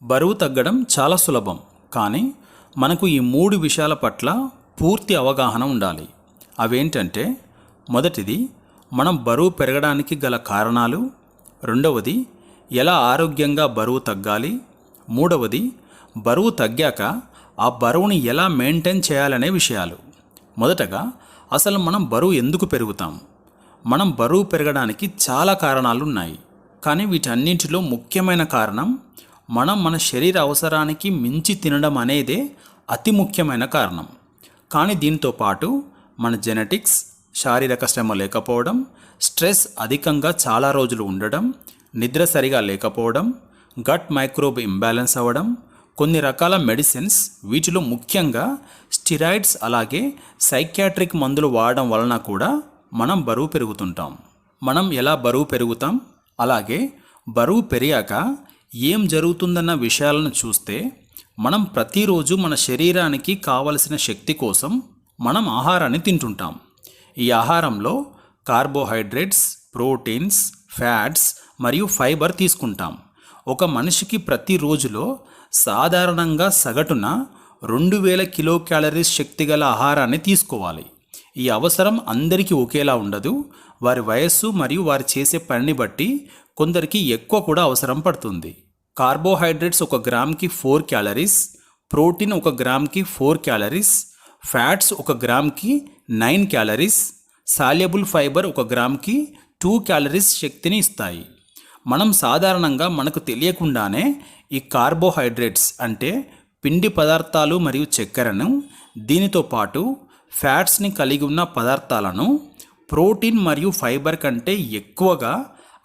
బరువు తగ్గడం చాలా సులభం, కానీ మనకు ఈ 3 విషయాల పట్ల పూర్తి అవగాహన ఉండాలి. అవేంటంటే, మొదటిది మనం బరువు పెరగడానికి గల కారణాలు, రెండవది ఎలా ఆరోగ్యంగా బరువు తగ్గాలి, మూడవది బరువు తగ్గాక ఆ బరువుని ఎలా మెయింటైన్ చేయాలనే విషయాలు. మొదటగా అసలు మనం బరువు ఎందుకు పెరుగుతాం? మనం బరువు పెరగడానికి చాలా కారణాలు ఉన్నాయి, కానీ వీటన్నింటిలో ముఖ్యమైన కారణం మనం మన శరీర అవసరానికి మించి తినడం అనేదే అతి ముఖ్యమైన కారణం. కానీ దీంతో పాటు మన జెనెటిక్స్, శారీరక శ్రమ లేకపోవడం, స్ట్రెస్ అధికంగా చాలా రోజులు ఉండడం, నిద్ర సరిగా లేకపోవడం, గట్ మైక్రోబ్ ఇంబ్యాలెన్స్ అవ్వడం, కొన్ని రకాల మెడిసిన్స్, వీటిలో ముఖ్యంగా స్టిరాయిడ్స్ అలాగే సైకియాట్రిక్ మందులు వాడడం వలన కూడా మనం బరువు పెరుగుతుంటాం. మనం ఎలా బరువు పెరుగుతాం, అలాగే బరువు పెరిగాక ఏం జరుగుతుందన్న విషయాలను చూస్తే, మనం ప్రతిరోజు మన శరీరానికి కావలసిన శక్తి కోసం మనం ఆహారాన్ని తింటుంటాం. ఈ ఆహారంలో కార్బోహైడ్రేట్స్, ప్రోటీన్స్, ఫ్యాట్స్ మరియు ఫైబర్ తీసుకుంటాం. ఒక మనిషికి ప్రతిరోజులో సాధారణంగా సగటున 2000 కిలో క్యాలరీస్ శక్తిగల ఆహారాన్ని తీసుకోవాలి. ఈ అవసరం అందరికీ ఒకేలా ఉండదు. వారి వయస్సు మరియు వారు చేసే పనిని బట్టి కొందరికి ఎక్కువ కూడా అవసరం పడుతుంది. కార్బోహైడ్రేట్స్ 1 గ్రామ్కి 4 క్యాలరీస్, ప్రోటీన్ 1 గ్రామ్కి 4 క్యాలరీస్, ఫ్యాట్స్ 1 గ్రామ్కి 9 క్యాలరీస్, సాల్యబుల్ ఫైబర్ 1 గ్రామ్కి 2 క్యాలరీస్ శక్తిని ఇస్తాయి. మనం సాధారణంగా మనకు తెలియకుండానే ఈ కార్బోహైడ్రేట్స్ అంటే పిండి పదార్థాలు మరియు చక్కెరను, దీనితో పాటు ఫ్యాట్స్ని కలిగి ఉన్న పదార్థాలను ప్రోటీన్ మరియు ఫైబర్ కంటే ఎక్కువగా,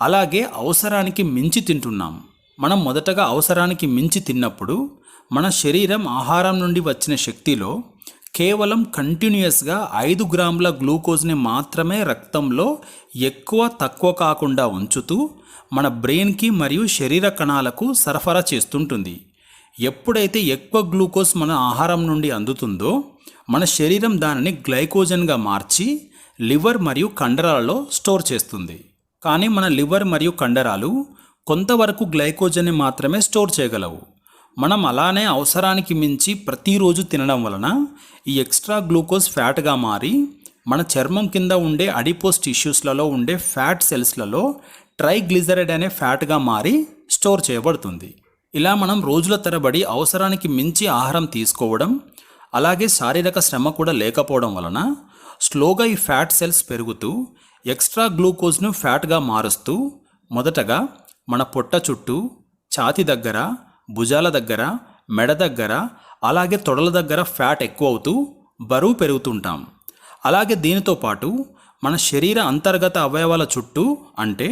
అలాగే అవసరానికి మించి తింటున్నాం. మనం మొదటగా అవసరానికి మించి తిన్నప్పుడు మన శరీరం ఆహారం నుండి వచ్చిన శక్తిలో కేవలం కంటిన్యూయస్గా 5 గ్రాముల గ్లూకోజ్ని మాత్రమే రక్తంలో తక్కువ కాకుండా ఉంచుతూ మన బ్రెయిన్కి మరియు శరీర కణాలకు సరఫరా చేస్తుంటుంది. ఎప్పుడైతే ఎక్కువ గ్లూకోజ్ మన ఆహారం నుండి అందుతుందో మన శరీరం దానిని గ్లైకోజన్గా మార్చి లివర్ మరియు కండరాలలో స్టోర్ చేస్తుంది. కానీ మన లివర్ మరియు కండరాలు కొంతవరకు గ్లైకోజన్ని మాత్రమే స్టోర్ చేయగలవు. మనం అలానే అవసరానికి మించి ప్రతిరోజు తినడం వలన ఈ ఎక్స్ట్రా గ్లూకోజ్ ఫ్యాట్గా మారి మన చర్మం కింద ఉండే అడిపోస్ టిష్యూస్లలో ఉండే ఫ్యాట్ సెల్స్లలో ట్రైగ్లిజరైడ్ అనే ఫ్యాట్గా మారి స్టోర్ చేయబడుతుంది. ఇలా మనం రోజుల తరబడి అవసరానికి మించి ఆహారం తీసుకోవడం, అలాగే శారీరక శ్రమ కూడా లేకపోవడం వలన స్లోగా ఈ ఫ్యాట్ సెల్స్ పెరుగుతూ ఎక్స్ట్రా గ్లూకోజ్ను ఫ్యాట్గా మారుస్తూ మొదటగా మన పొట్ట చుట్టూ, ఛాతీ దగ్గర, భుజాల దగ్గర, మెడ దగ్గర, అలాగే తొడల దగ్గర ఫ్యాట్ ఎక్కువ అవుతూ బరువు పెరుగుతుంటాం. అలాగే దీనితో పాటు మన శరీర అంతర్గత అవయవాల చుట్టూ అంటే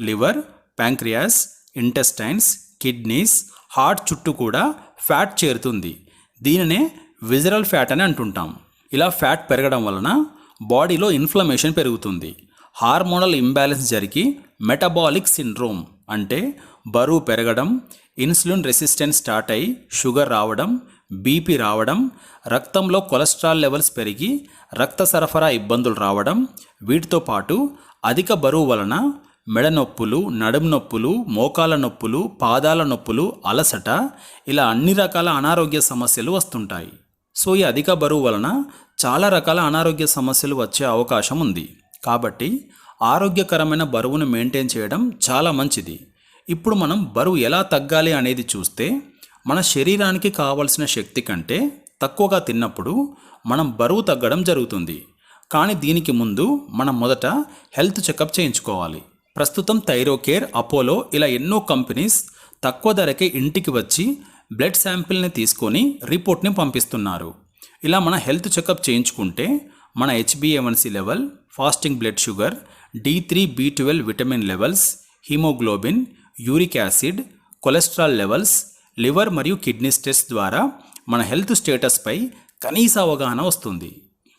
liver, pancreas, intestines, kidneys, heart చుట్టూ కూడా ఫ్యాట్ చేరుతుంది. దీనినే విజరల్ ఫ్యాట్ అని అంటుంటాం. ఇలా ఫ్యాట్ పెరగడం వలన బాడీలో ఇన్ఫ్లమేషన్ పెరుగుతుంది. హార్మోనల్ ఇంబ్యాలెన్స్ జరిగి మెటబాలిక్ సిండ్రోమ్ అంటే బరువు పెరగడం, ఇన్సులిన్ రెసిస్టెన్స్ స్టార్ట్ అయ్యి షుగర్ రావడం, బీపీ రావడం, రక్తంలో కొలెస్ట్రాల్ లెవెల్స్ పెరిగి రక్త సరఫరా ఇబ్బందులు రావడం, వీటితో పాటు అధిక బరువు వలన మెడ నొప్పులు, నడుము నొప్పులు, మోకాళ్ళ నొప్పులు, పాదాల నొప్పులు, అలసట, ఇలా అన్ని రకాల అనారోగ్య సమస్యలు వస్తుంటాయి. సో ఈ అధిక బరువు వలన చాలా రకాల అనారోగ్య సమస్యలు వచ్చే అవకాశం ఉంది. కాబట్టి ఆరోగ్యకరమైన బరువును మెయింటైన్ చేయడం చాలా మంచిది. ఇప్పుడు మనం బరువు ఎలా తగ్గాలి అనేది చూస్తే, మన శరీరానికి కావలసిన శక్తి కంటే తక్కువగా తిన్నప్పుడు మనం బరువు తగ్గడం జరుగుతుంది. కానీ దీనికి ముందు మనం మొదట హెల్త్ చెకప్ చేయించుకోవాలి. ప్రస్తుతం థైరోకేర్, అపోలో ఇలా ఎన్నో కంపెనీస్ తక్కువ ధరకే ఇంటికి వచ్చి బ్లడ్ శాంపిల్ని తీసుకొని రిపోర్ట్ని పంపిస్తున్నారు. ఇలా మన హెల్త్ చెకప్ చేయించుకుంటే మన HbA1c level, fasting blood sugar, D3, B12 vitamin levels, haemoglobin, uric acid, cholesterol levels, liver మరియు కిడ్నీస్ టెస్ట్ ద్వారా మన హెల్త్ స్టేటస్పై కనీస అవగాహన వస్తుంది.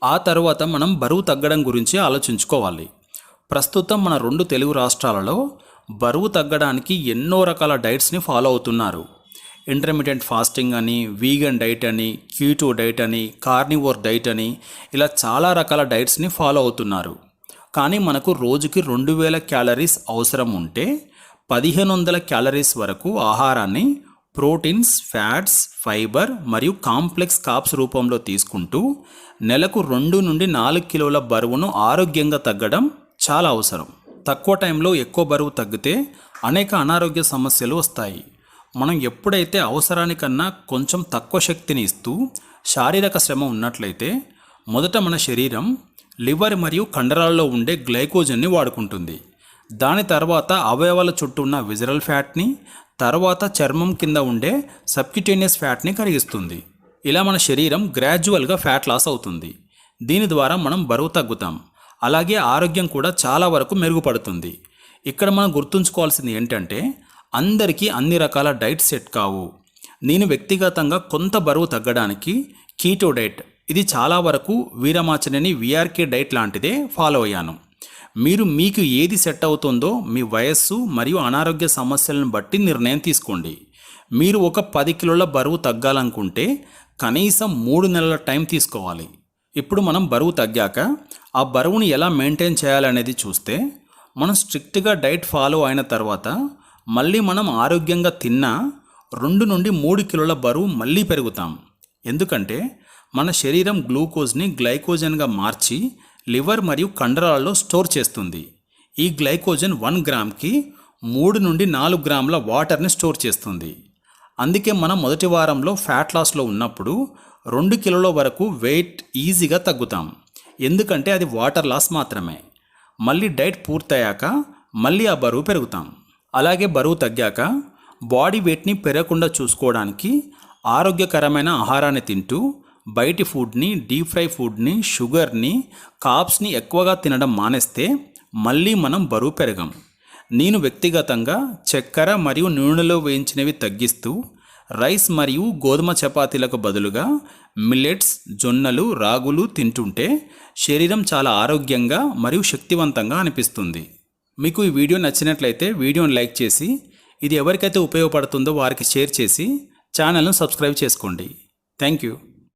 ఆ తర్వాత మనం బరువు తగ్గడం గురించి ఆలోచించుకోవాలి. ప్రస్తుతం మన 2 తెలుగు రాష్ట్రాలలో బరువు తగ్గడానికి ఎన్నో రకాల డైట్స్ని ఫాలో అవుతున్నారు. ఇంటర్మీడియట్ ఫాస్టింగ్ అని, వీగన్ డైట్ అని, కీటో డైట్ అని, కార్నివోర్ డైట్ అని, ఇలా చాలా రకాల డైట్స్ని ఫాలో అవుతున్నారు. కానీ మనకు రోజుకి 2000 క్యాలరీస్ అవసరం ఉంటే 1500 క్యాలరీస్ వరకు ఆహారాన్ని ప్రోటీన్స్, ఫ్యాట్స్, ఫైబర్ మరియు కాంప్లెక్స్ కార్బ్స్ రూపంలో తీసుకుంటూ నెలకు 2 నుండి 4 కిలోల బరువును ఆరోగ్యంగా తగ్గడం చాలా అవసరం. తక్కువ టైంలో ఎక్కువ బరువు తగ్గితే అనేక అనారోగ్య సమస్యలు వస్తాయి. మనం ఎప్పుడైతే అవసరానికన్నా కొంచెం తక్కువ శక్తిని ఇస్తూ శారీరక శ్రమ ఉన్నట్లయితే మొదట మన శరీరం లివర్ మరియు కండరాల్లో ఉండే గ్లైకోజన్ని వాడుకుంటుంది. దాని తర్వాత అవయవాల చుట్టూ ఉన్న విజరల్ ఫ్యాట్ని, తర్వాత చర్మం కింద ఉండే సబ్క్యూటేనియస్ ఫ్యాట్ని కరిగిస్తుంది. ఇలా మన శరీరం గ్రాడ్యువల్గా ఫ్యాట్ లాస్ అవుతుంది. దీని ద్వారా మనం బరువు తగ్గుతాం. అలాగే ఆరోగ్యం కూడా చాలా వరకు మెరుగుపడుతుంది. ఇక్కడ మనం గుర్తుంచుకోవాల్సింది ఏంటంటే అందరికీ అన్ని రకాల డైట్ సెట్ కావు. నేను వ్యక్తిగతంగా కొంత బరువు తగ్గడానికి కీటో డైట్, ఇది చాలా వరకు వీరమాచనని విఆర్కే డైట్ లాంటిదే ఫాలో అయ్యాను. మీకు ఏది సెట్ అవుతుందో మీ వయస్సు మరియు అనారోగ్య సమస్యలను బట్టి నిర్ణయం తీసుకోండి. మీరు ఒక 10 కిలోల బరువు తగ్గాలనుకుంటే కనీసం 3 నెలల టైం తీసుకోవాలి. ఇప్పుడు మనం బరువు తగ్గాక ఆ బరువుని ఎలా మెయింటైన్ చేయాలనేది చూస్తే, మనం స్ట్రిక్ట్గా డైట్ ఫాలో అయిన తర్వాత మళ్ళీ మనం ఆరోగ్యంగా తిన్నా 2 నుండి 3 కిలోల బరువు మళ్ళీ పెరుగుతాం. ఎందుకంటే మన శరీరం గ్లూకోజ్ని గ్లైకోజన్గా మార్చి లివర్ మరియు కండరాలలో స్టోర్ చేస్తుంది. ఈ గ్లైకోజన్ 1 గ్రామ్కి 3 నుండి 4 గ్రాముల వాటర్ని స్టోర్ చేస్తుంది. అందుకే మనం మొదటి వారంలో ఫ్యాట్ లాస్లో ఉన్నప్పుడు 2 కిలోల వరకు వెయిట్ ఈజీగా తగ్గుతాం. ఎందుకంటే అది వాటర్ లాస్ మాత్రమే. మళ్ళీ డైట్ పూర్తయ్యాక మళ్ళీ ఆ బరువు పెరుగుతాం. అలాగే బరువు తగ్గాక బాడీ వెయిట్ని పెరగకుండా చూసుకోవడానికి ఆరోగ్యకరమైన ఆహారాన్ని తింటూ బయటి ఫుడ్ని, డీప్ ఫ్రై ఫుడ్ని, షుగర్ని, కార్బ్స్ని ఎక్కువగా తినడం మానేస్తే మళ్ళీ మనం బరువు పెరగం. నేను వ్యక్తిగతంగా చక్కెర మరియు నూనెలో వేయించినవి తగ్గిస్తూ రైస్ మరియు గోధుమ చపాతీలకు బదులుగా మిల్లెట్స్, జొన్నలు, రాగులు తింటుంటే శరీరం చాలా ఆరోగ్యంగా మరియు శక్తివంతంగా అనిపిస్తుంది. మీకు ఈ వీడియో నచ్చినట్లయితే వీడియోని లైక్ చేసి, ఇది ఎవరికైతే ఉపయోగపడుతుందో వారికి షేర్ చేసి ఛానల్ను సబ్స్క్రైబ్ చేసుకోండి. Thank you.